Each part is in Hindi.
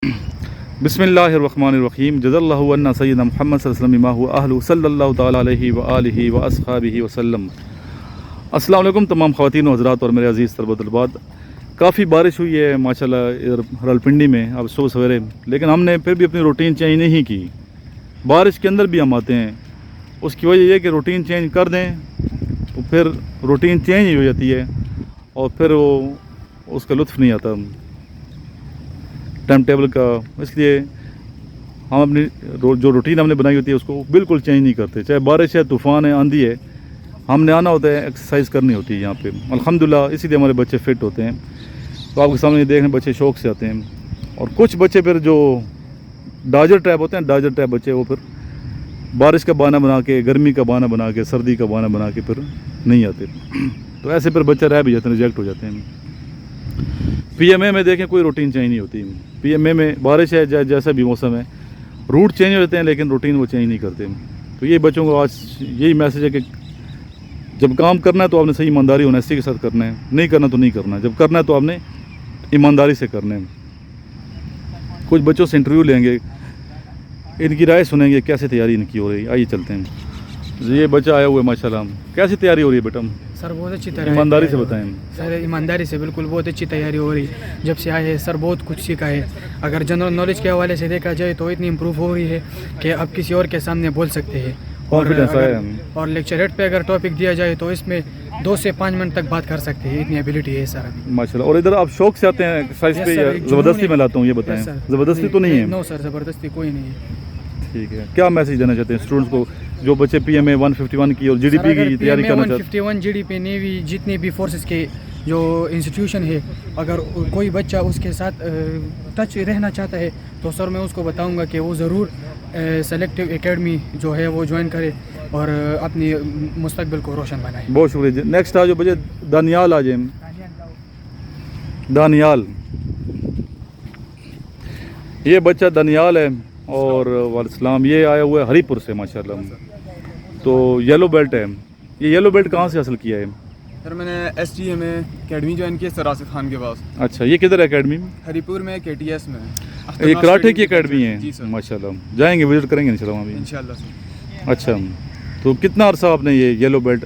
बिस्मिल्लाहिर्रहमानिर्रहीम जज़ल्लाहु अन्ना सय्यदना मुहम्मद सल्लल्लाहु अलैहि व आलिहि व अस्हाबिहि वसल्लम। अस्सलाम वालेकुम तमाम ख़वातीन व हज़रात और मेरे अज़ीज़ तरबतलबाद। काफ़ी बारिश हुई है माशाल्लाह इधर रावलपिंडी में अब सुबह सवेरे, लेकिन हमने फिर भी अपनी रूटीन चेंज नहीं की। बारिश के अंदर भी हम आते हैं, उसकी वजह यह कि रूटीन चेंज कर दें तो फिर रूटीन चेंज ही हो जाती है और फिर वो उसका लुत्फ़ नहीं आता टाइम टेबल का। इसलिए हम अपनी जो रूटीन हमने बनाई होती है उसको बिल्कुल चेंज नहीं करते, चाहे बारिश है, तूफ़ान है, आंधी है। हमने आना होता है, एक्सरसाइज करनी होती है यहाँ पे अल्हम्दुलिल्लाह। इसीलिए हमारे बच्चे फ़िट होते हैं। तो आपके सामने देख रहे हैं बच्चे शौक़ से आते हैं। और कुछ बच्चे फिर जो डाजर टाइप होते हैं, डाजर टाइप बच्चे, वो फिर बारिश का बहाना बना के, गर्मी का बहाना बना के, सर्दी का बहाना बना के फिर नहीं आते। तो ऐसे फिर बच्चे रह भी जाते हैं, रिजेक्ट हो जाते हैं। PMA में देखें कोई रूटीन चेंज नहीं होती। PMA में बारिश है, जैसा भी मौसम है, रूट चेंज हो जाते हैं लेकिन रूटीन वो चेंज नहीं करते। तो ये बच्चों को आज यही मैसेज है कि जब काम करना है तो आपने सही ईमानदारी होनेस्टी के साथ करना है, नहीं करना तो नहीं करना है। जब करना है तो आपने ईमानदारी से करना है। कुछ बच्चों से इंटरव्यू लेंगे, इनकी राय सुनेंगे कैसे तैयारी इनकी हो रही है। आइए चलते हैं। ये बच्चा आया हुआ है माशाल्लाह, कैसी तैयारी हो रही है बेटा? सर बहुत अच्छी तरह, ईमानदारी से बताएं सर। ईमानदारी से बिल्कुल बहुत अच्छी तैयारी हो रही है। जब से आए हैं सर बहुत कुछ सीखा है। अगर जनरल नॉलेज के हवाले से देखा जाए तो इतनी इम्प्रूव हो रही है कि अब किसी और के सामने बोल सकते हैं। और लेक्चर हेड पे अगर टॉपिक दिया जाए तो इसमें 2 से 5 मिनट तक बात कर सकते हैं, इतनी एबिलिटी है सर अभी माशाल्लाह। और इधर आप शौक से आते हैं एक्सरसाइज पे या ज़बरदस्ती में लाता हूँ, ये बताएं? ज़बरदस्ती तो नहीं है? नो सर, ज़बरदस्ती कोई नहीं है। ठीक है, क्या मैसेज देना चाहते हैं स्टूडेंट्स को जो बच्चे PMA 151 की और GDP की तैयारी करना चाहते हैं? 151 GDP, नेवी, जितने भी फोर्सेस के जो इंस्टीट्यूशन है, अगर कोई बच्चा उसके साथ टच रहना चाहता है तो सर मैं उसको बताऊंगा कि वो ज़रूर सेलेक्टिव एकेडमी जो है वो ज्वाइन करे और अपनी मुस्तकबिल को रोशन बनाए। बहुत शुक्रिया। नेक्स्ट आ जो बच्चे दानियाल आ जाए। दानियाल, ये बच्चा दानियाल है और वालेकुम, ये आया हुआ है हरीपुर से माशाल्लाह। तो येलो बेल्ट है। ये येलो बेल्ट कहाँ से हासिल किया है? सर मैंने SGA में एकेडमी ज्वाइन की है सर आसिफ खान के पास। अच्छा, ये किधर है एकेडमी? हरीपुर में, KTS में। ये कराटे की एकेडमी है माशाल्लाह। जाएंगे, विजिट करेंगे इंशाल्लाह सर। अच्छा, तो कितना अर्सा आपने ये येलो बेल्ट,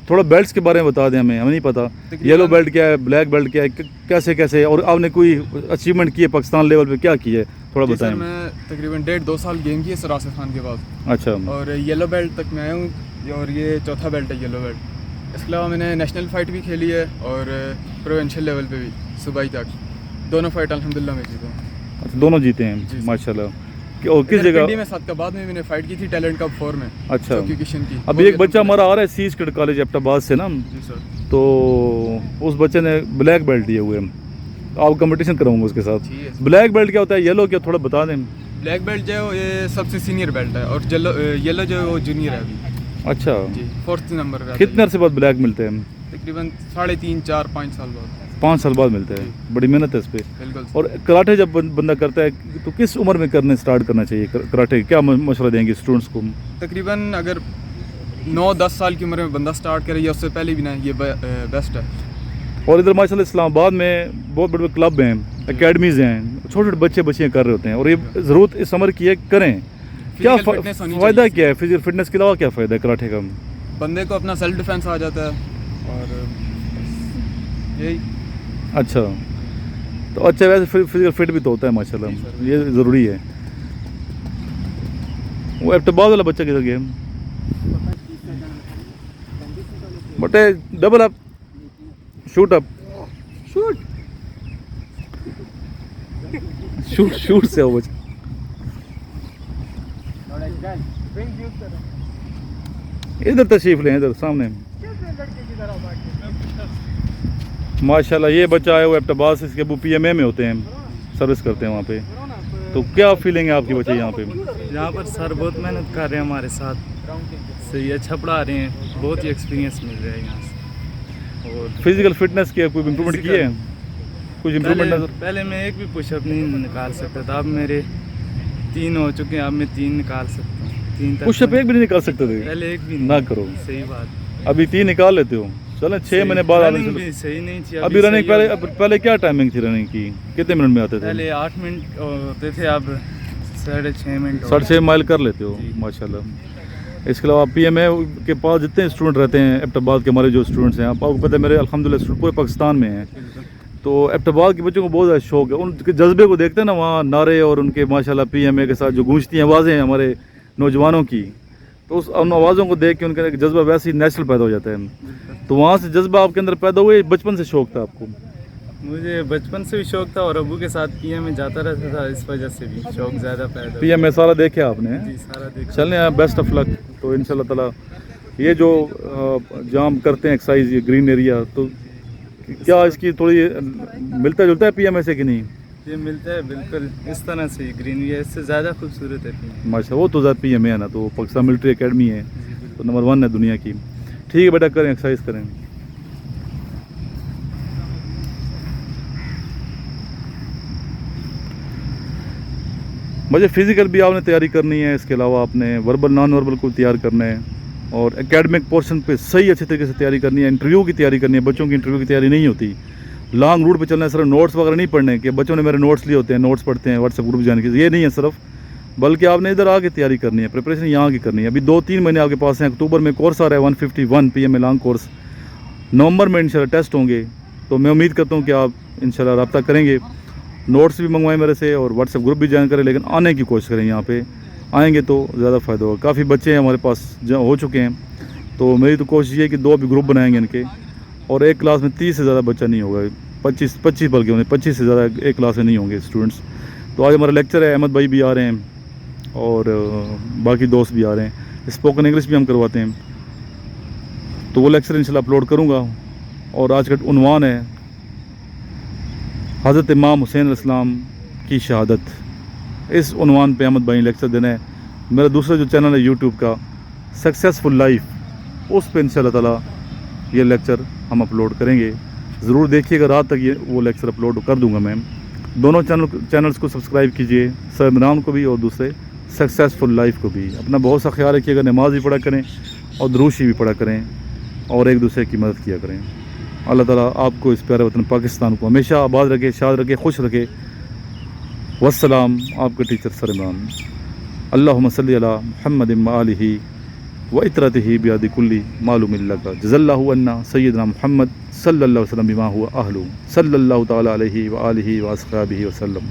थोड़ा बेल्ट्स के बारे में बता दें, हमें नहीं पता। येलो बेल्ट क्या है, ब्लैक बेल्ट क्या है, कैसे कैसे, और आपने कोई अचीवमेंट की है पाकिस्तान लेवल पे, क्या की है थोड़ा बताएं? मैं तकरीबन 1.5-2 साल गेम की है सर आसिफ खान के पास। अच्छा, और येलो बेल्ट तक मैं आया हूँ और ये चौथा बेल्ट है येलो बेल्ट। इसके अलावा मैंने नेशनल फ़ाइट भी खेली है और प्रोविंशियल लेवल पे भी सूबाई तक दोनों फाइट अल्हम्दुलिल्लाह मैं जीता हूँ। अच्छा, दोनों जीते हैं माशाल्लाह। और किस जगह? में सदकाबाद में मैंने फ़ाइट की थी, टैलेंट कप 4 में। अच्छा, किशन की। अभी एक बच्चा हमारा आ रहा है सीज किड कॉलेज एबटाबाद से ना, जी सर। तो उस बच्चे ने ब्लैक बेल्ट लिए हुए हैं, आप कंपटीशन कराऊंगा उसके साथ। ब्लैक बेल्ट क्या होता है, येलो क्या, थोड़ा बता दें? ब्लैक बेल्ट जो है ये सबसे सीनियर बेल्ट है और येलो जो है वो जूनियर है अभी। अच्छा जी, 4th नंबर का। कितने अरसे बाद ब्लैक मिलते हैं? तकरीबन 3.5, 4, 5 साल बाद। 5 साल बाद मिलते हैं। बड़ी मेहनत है इस पर। बिल्कुल। और कराटे जब बंदा करता है तो किस उम्र में करने स्टार्ट करना चाहिए कराटे? क्या मशवरा देंगे स्टूडेंट्स को? तकरीबन अगर 9-10 साल की उम्र में बंदा स्टार्ट करे या उससे पहले भी ना, ये बेस्ट है। और इधर माशाल्लाह इस्लामाबाद में बहुत बड़े क्लब हैं, एकेडमीज़ हैं, छोटे छोटे बच्चे बच्चियाँ कर रहे होते हैं और ये ज़रूरत इस समर की है, करें। क्या फ़ायदा क्या है फिजिकल फिटनेस के अलावा? क्या फ़ायदा है कराटे का? बंदे को अपना सेल्फ डिफेंस आ जाता है और यही। अच्छा, तो अच्छा, वैसे फिजिकल फिट भी तो होता है माशाल्लाह, ये ज़रूरी है। वो एबटाबाद वाला बच्चा किधर गया? बटे double up, shoot up, shoot से हो बच्चा। इधर तशरीफ लें, इधर सामने माशाल्लाह। ये बच्चा आया हुआ एबटाबाद से, इसके अबू PMA में होते हैं, सर्विस करते हैं वहाँ पे। तो क्या फीलिंग है आपकी बच्चे यहाँ पे? यहाँ पर सर बहुत मेहनत कर रहे हैं हमारे साथ, सही अच्छा पढ़ा रहे हैं, बहुत ही एक्सपीरियंस मिल रहा है यहाँ से। और फिजिकल फिटनेस की कोई इम्प्रूवमेंट किए हैं? कुछ इम्प्रूवमेंट नजर? पहले मैं एक भी पुशअप नहीं निकाल सकता था, अब मेरे 3 हो चुके हैं, अब मैं 3 निकाल सकता हूँ। 3 पुशअप एक भी नहीं निकाल सकते थे? पहले एक भी ना करो। सही बात। अभी 3 निकाल लेते हो? चलें 6 महीने बाद आने रनिंग से भी सही नहीं थी। अभी रनिंग सही हो- पहले क्या टाइमिंग थी रनिंग की, कितने मिनट में आते थे? पहले 8 मिनट होते थे, अब 6.5 मिनट 6.5 माइल कर लेते हो जी। माशाल्लाह। इसके अलावा PMA के पास जितने स्टूडेंट रहते हैं एबटाबाद के, हमारे जो स्टूडेंट्स हैं, आपको पता है मेरे अल्हम्दुलिल्लाह पूरे पाकिस्तान में हैं, तो एबटाबाद के बच्चों को बहुत ज़्यादा शौक है। उनके जज्बे को देखते हैं ना वहाँ, नारे और उनके माशाल्लाह PMA के साथ जो गूंजती हैं आवाज़ें हैं हमारे नौजवानों की, तो उन आवाज़ों को देख के उनका एक जज्बा वैसे ही नेचुरल पैदा हो जाता है। तो वहाँ से जज्बा आपके अंदर पैदा हुए, बचपन से शौक था आपको? मुझे बचपन से भी शौक था और अबू के साथ PMA जाता रहता था, इस वजह से भी शौक ज़्यादा पैदा हुआ। PMA सारा देखे आपने? जी सारा देख। चलने हैं, बेस्ट ऑफ लक। तो इंशाल्लाह ताला ये जो जाम करते हैं एक्सरसाइज, ये ग्रीन एरिया, तो क्या इसकी थोड़ी मिलता जुलता है PMA से कि नहीं? ये मिलता है बिल्कुल इस तरह से, ग्रीन ये इससे ज़्यादा खूबसूरत है PMA। माशा, वो तो ज़्यादा PMA है ना, तो पाकिस्तान मिलिट्री एकेडमी है, तो नंबर 1 है दुनिया की। ठीक है बेटा, करें एक्सरसाइज करें। मुझे फिज़िकल भी आपने तैयारी करनी है, इसके अलावा आपने वर्बल नॉन वर्बल को तैयार करना है, और एकेडमिक पोर्शन पे सही अच्छे तरीके से तैयारी करनी है। इंटरव्यू की तैयारी करनी है, बच्चों की इंटरव्यू की तैयारी नहीं होती। लॉन्ग रूट पे चलना है, सिर्फ नोट्स वगैरह नहीं पढ़ने कि बच्चों ने मेरे नोट्स लिए होते हैं, नोट्स पढ़ते हैं व्हाट्सएप ग्रुप जाने की, ये नहीं है सिर्फ, बल्कि आपने इधर आके तैयारी करनी है, प्रिपरेशन यहाँ की करनी है। अभी 2-3 महीने आपके पास हैं। अक्टूबर में कोर्स आ रहा है 151 PMA लॉन्ग कोर्स, नवंबर में इंशाल्लाह टेस्ट होंगे, तो मैं उम्मीद करता हूँ कि आप इंशाल्लाह रब्ता करेंगे, नोट्स भी मंगवाएं मेरे से और व्हाट्सएप ग्रुप भी ज्वाइन करें, लेकिन आने की कोशिश करें। यहाँ पे आएंगे तो ज़्यादा फ़ायदा होगा। काफ़ी बच्चे हैं हमारे पास जो हो चुके हैं, तो मेरी तो कोशिश ये है कि 2 भी ग्रुप बनाएंगे इनके, और एक क्लास में 30 से ज़्यादा बच्चा नहीं होगा, 25 बल्कि उन्हें 25 से ज़्यादा एक क्लास में नहीं होंगे स्टूडेंट्स। तो आज हमारा लेक्चर है, अहमद भाई भी आ रहे हैं और बाकी दोस्त भी आ रहे हैं, स्पोकन इंग्लिश भी हम करवाते हैं, तो वो लेक्चर इंशाल्लाह अपलोड करूँगा। और आज का उन्वान है हज़रत इमाम हुसैन अलैहिस्सलाम की शहादत। इस उन्वान पे अहमद भाई लेक्चर देना है। मेरा दूसरा जो चैनल है यूट्यूब का, सक्सेसफुल लाइफ, उस पर इंशाल्लाह ताला ये लेक्चर हम अपलोड करेंगे। ज़रूर देखिएगा, रात तक ये वो लेक्चर अपलोड कर दूंगा मैं। दोनों चैनल्स को सब्सक्राइब कीजिए, सर इमरान को भी और दूसरे सक्सेसफुल लाइफ को भी। अपना बहुत सा ख्याल रखिएगा, नमाज भी पढ़ा करें और दुरूशी भी पढ़ा करें और एक दूसरे की मदद किया करें। अल्लाह ताला आपको इस प्यारे वतन पाकिस्तान को हमेशा आबाद रखे, शाद रखे, खुश रखे। वस्सलाम, आपके टीचर सर इमरान। अल्लाहुम्मा सल्ली अला मुहम्मद व आलिहि व इतरतिहि बियादि कुल्ली मालूमिल्लाह का जज़ल्लाहु अन्ना सय्यदना मुहम्मद सल्लल्लाहु अलैहि वसल्लम बिमा हुवा अहलु सल्लल्लाहु तआला अलैहि व आलिहि व अस्हाबिहि वसल्लम।